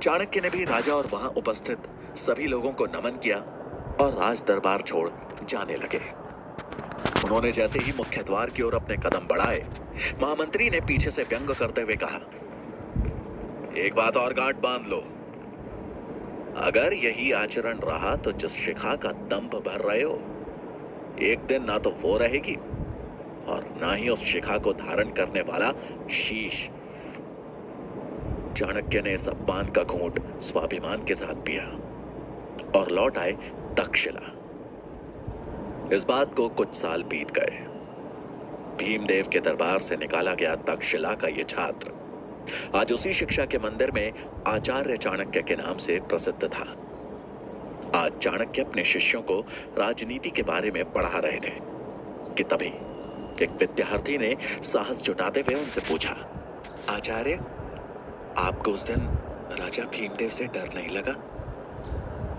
चाणक्य ने भी राजा और वहां उपस्थित सभी लोगों को नमन किया और राज दरबार छोड़ जाने लगे। उन्होंने जैसे ही मुख्य द्वार की ओर अपने कदम बढ़ाए, महामंत्री ने पीछे से व्यंग करते हुए कहा, एक बात और गांठ बांध लो। अगर यही आचरण रहा तो जिस शिखा का दंभ भर रहे हो, एक दिन ना तो वो रहेगी और ना ही उस शिखा को धारण करने वाला शीश। चाणक्य ने इस अपमान का घूंट स्वाभिमान के साथ पिया और लौट आए तक्षशिला। इस बात को कुछ साल बीत गए। भीमदेव के दरबार से निकाला गया तक्षशिला का यह छात्र आज उसी शिक्षा के मंदिर में आचार्य चाणक्य के नाम से प्रसिद्ध था। आज चाणक्य अपने शिष्यों को राजनीति के बारे में पढ़ा रहे थे कि तभी एक विद्यार्थी ने साहस जुटाते हुए उनसे पूछा, आचार्य, आपको उस दिन राजा भीमदेव से डर नहीं लगा?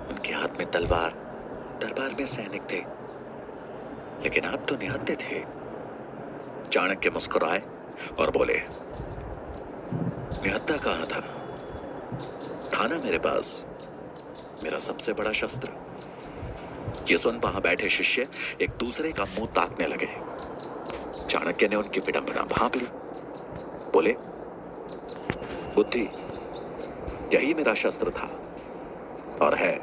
उनके हाथ में तलवार, दरबार में सैनिक थे, लेकिन आप तो निहत्थे थे। चाणक्य मुस्कुराए और बोले, निहत्था कहां था ना मेरे पास मेरा सबसे बड़ा शस्त्र। ये सुन वहां बैठे शिष्य एक दूसरे का मुंह ताकने लगे। चाणक्य ने उनकी विडंबना भांप ली। बोले, बुद्धि, यही मेरा शस्त्र था और है।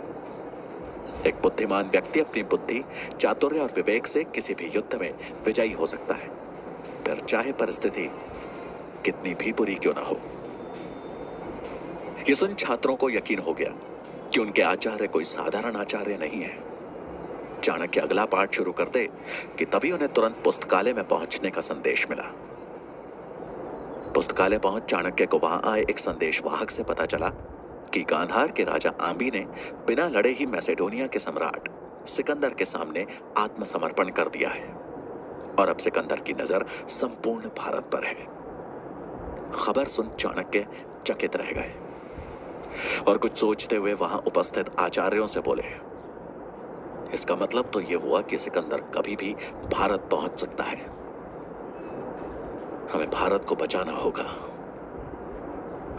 एक बुद्धिमान व्यक्ति अपनी बुद्धि, चातुर्य और विवेक से किसी भी युद्ध में विजयी हो सकता है, फिर चाहे परिस्थिति कितनी भी बुरी क्यों ना हो। ये सुन छात्रों को यकीन हो गया कि उनके आचार्य कोई साधारण आचार्य नहीं है। चाणक्य अगला पाठ शुरू करते कि तभी उन्हें तुरंत पुस्तकालय में पहुंचने का संदेश मिला। पुस्तकालय पहुंच चाणक्य को वहां आए एक संदेशवाहक से पता चला कि गांधार के राजा आंबी ने बिना लड़े ही मैसेडोनिया के सम्राट सिकंदर के सामने आत्मसमर्पण कर दिया है और अब सिकंदर की नजर संपूर्ण भारत पर है। खबर सुन चाणक्य चकित रह गए और कुछ सोचते हुए वहां उपस्थित आचार्यों से बोले, इसका मतलब तो यह हुआ कि सिकंदर कभी भी भारत पहुंच सकता है। हमें भारत को बचाना होगा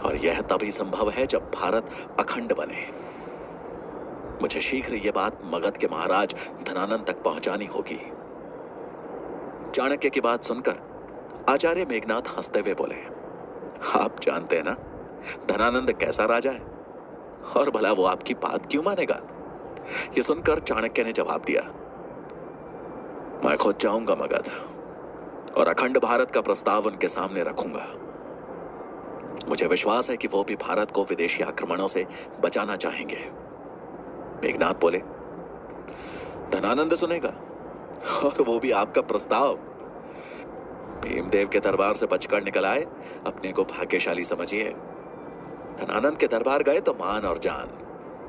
और यह तभी संभव है जब भारत अखंड बने। मुझे शीघ्र यह बात मगध के महाराज धनानंद तक पहुंचानी होगी। चाणक्य की बात सुनकर आचार्य मेघनाथ हंसते हुए बोले, आप जानते हैं ना धनानंद कैसा राजा है, और भला वो आपकी बात क्यों मानेगा? ये सुनकर चाणक्य ने जवाब दिया, मैं खुद जाऊंगा मगध और अखंड भारत का प्रस्ताव उनके सामने रखूंगा। मुझे विश्वास है कि वो भी भारत को विदेशी आक्रमणों से बचाना चाहेंगे। मेघनाथ बोले, धनानंद सुनेगा और वो भी आपका प्रस्ताव? भीमदेव के दरबार से बचकर निकल आए अपने को भाग्यशाली समझिए। धनानंद के दरबार गए तो मान और जान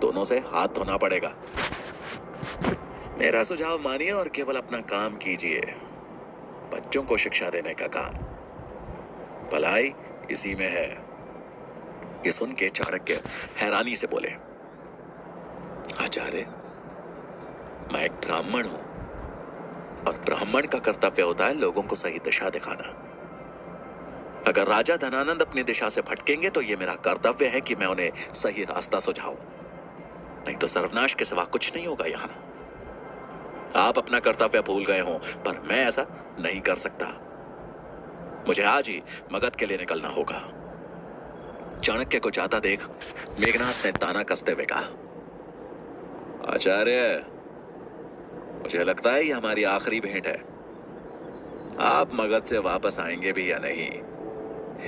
दोनों से हाथ धोना पड़ेगा। मेरा सुझाव मानिए और केवल अपना काम कीजिए, बच्चों को शिक्षा देने का काम। भलाई इसी में है। ये सुन के चाणक्य हैरानी से बोले, आचार्य, मैं एक ब्राह्मण हूं और ब्राह्मण का कर्तव्य होता है लोगों को सही दिशा दिखाना। अगर राजा धनानंद अपनी दिशा से भटकेंगे तो यह मेरा कर्तव्य है कि मैं उन्हें सही रास्ता सुझाऊं, नहीं तो सर्वनाश के सिवा कुछ नहीं होगा यहां। आप अपना कर्तव्य भूल गए हो, पर मैं ऐसा नहीं कर सकता। मुझे आज ही मगध के लिए निकलना होगा। चाणक्य को जाता देख मेघनाथ ने ताना कसते हुए कहा, आचार्य, मुझे लगता है ये हमारी आखिरी भेंट है। आप मगध से वापस आएंगे भी या नहीं,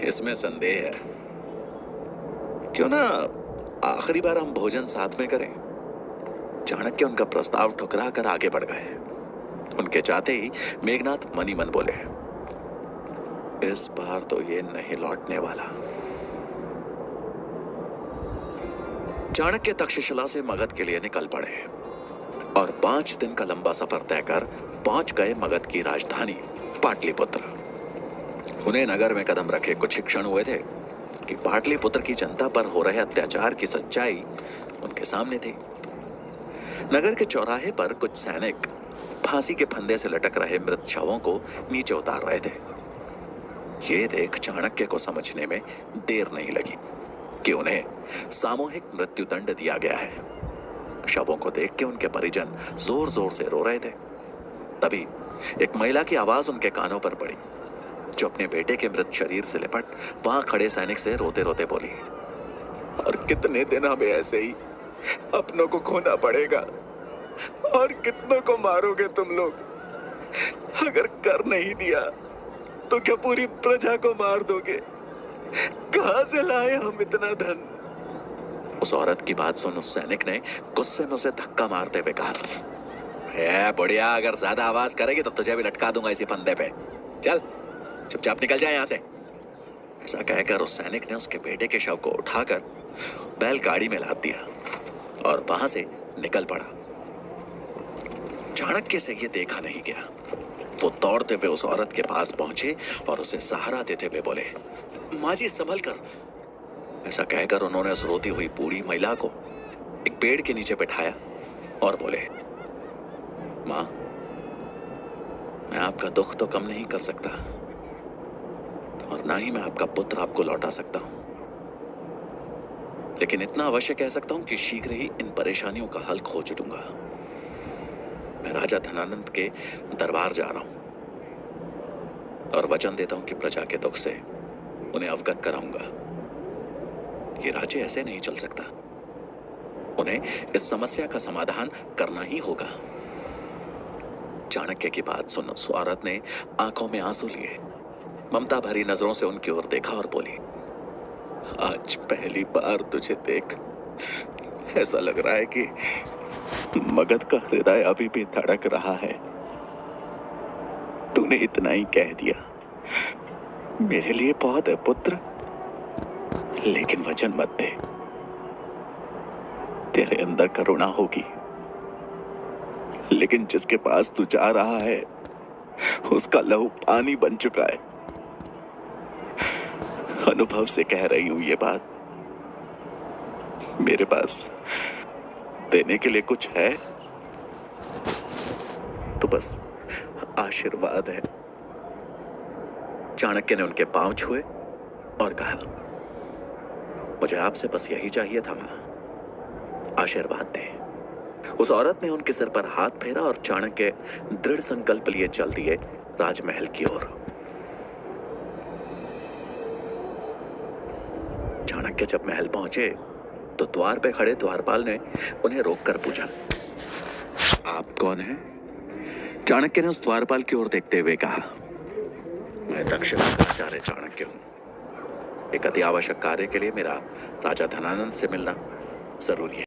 इसमें संदेह है। क्यों ना आखिरी बार हम भोजन साथ में करें? चाणक्य उनका प्रस्ताव ठुकरा कर आगे बढ़ गए। उनके जाते ही मेघनाथ मनी मन बोले, इस बार तो ये नहीं लौटने वाला। चाणक्य तक्षशिला से मगध के लिए निकल पड़े और 5 दिन का लंबा सफर तय कर पहुंच गए मगध की राजधानी पाटलिपुत्र। उन्हें नगर में कदम रखे कुछ ही क्षण हुए थे कि पाटलिपुत्र की जनता पर हो रहे अत्याचार की सच्चाई उनके सामने थी। नगर के चौराहे पर कुछ सैनिक फांसी के फंदे से लटक रहे मृत शवों को नीचे उतार रहे थे। ये देख चाणक्य को समझने में देर नहीं लगी। कि उन्हें सामूहिक मृत्युदंड दिया गया है। शवों को देख के उनके परिजन जोर जोर से रो रहे थे। तभी एक महिला की आवाज उनके कानों पर पड़ी, जो अपने बेटे के मृत शरीर से लिपट वहां खड़े सैनिक से रोते रोते बोली, और कितने दिन हमें ऐसे ही अपनों को खोना पड़ेगा, और कितनों को मारोगे तुम लोग? अगर कर नहीं दिया तो क्या पूरी प्रजा को मार दोगे? कहां से लाए हम इतना धन? उस औरत की बात सुन उस सैनिक ने गुस्से में उसे धक्का मारते हुए कहा, बुढ़िया, अगर ज्यादा आवाज करेगी तो तुझे भी लटका दूंगा इसी फंदे पे। चल चुपचाप निकल जाए यहां से। ऐसा कहकर उस सैनिक ने उसके बेटे के शव को उठाकर बैलगाड़ी में लाद दिया और वहां से निकल पड़ा। चाणक्य से ये देखा नहीं गया। वो दौड़ते हुए उस औरत के पास पहुंचे और उसे सहारा देते हुए बोले, माँ जी संभल कर। ऐसा कहकर उन्होंने उस रोती हुई बूढ़ी महिला को एक पेड़ के नीचे बैठाया और बोले, माँ, मैं आपका दुख तो कम नहीं कर सकता और ना ही मैं आपका पुत्र आपको लौटा सकता हूं, लेकिन इतना अवश्य कह सकता हूं कि शीघ्र ही इन परेशानियों का हल खोज दूंगा। मैं राजा धनानंद के दरबार जा रहा हूं और वचन देता हूं कि प्रजा के दुख से उन्हें अवगत कराऊंगा। ये राज्य ऐसे नहीं चल सकता। उन्हें इस समस्या का समाधान करना ही होगा। चाणक्य की बात सुन उस औरत ने आंखों में आंसू लिए ममता भरी नजरों से उनकी ओर देखा और बोली, आज पहली बार तुझे देख ऐसा लग रहा है कि मगध का हृदय अभी भी धड़क रहा है। तूने इतना ही कह दिया, मेरे लिए बहुत है पुत्र, लेकिन वचन मत दे, तेरे अंदर करुणा होगी, लेकिन जिसके पास तू जा रहा है उसका लहू पानी बन चुका है। अनुभव से कह रही हूं ये बात। मेरे पास देने के लिए कुछ है तो बस आशीर्वाद है। चाणक्य ने उनके पांव छुए और कहा, मुझे आपसे बस यही चाहिए था मां, आशीर्वाद दे। उस औरत ने उनके सिर पर हाथ फेरा और चाणक्य दृढ़ संकल्प लिए चल दिए राजमहल की ओर। चाणक्य जब महल पहुंचे तो द्वार पे खड़े द्वारपाल ने उन्हें रोककर पूछा, आप कौन हैं? चाणक्य ने उस द्वारपाल की ओर देखते हुए कहा, मैं दक्षिणा का आचार्य चाणक्य हूं। एक अति आवश्यक कार्य के लिए मेरा राजा धनानंद से मिलना जरूरी है।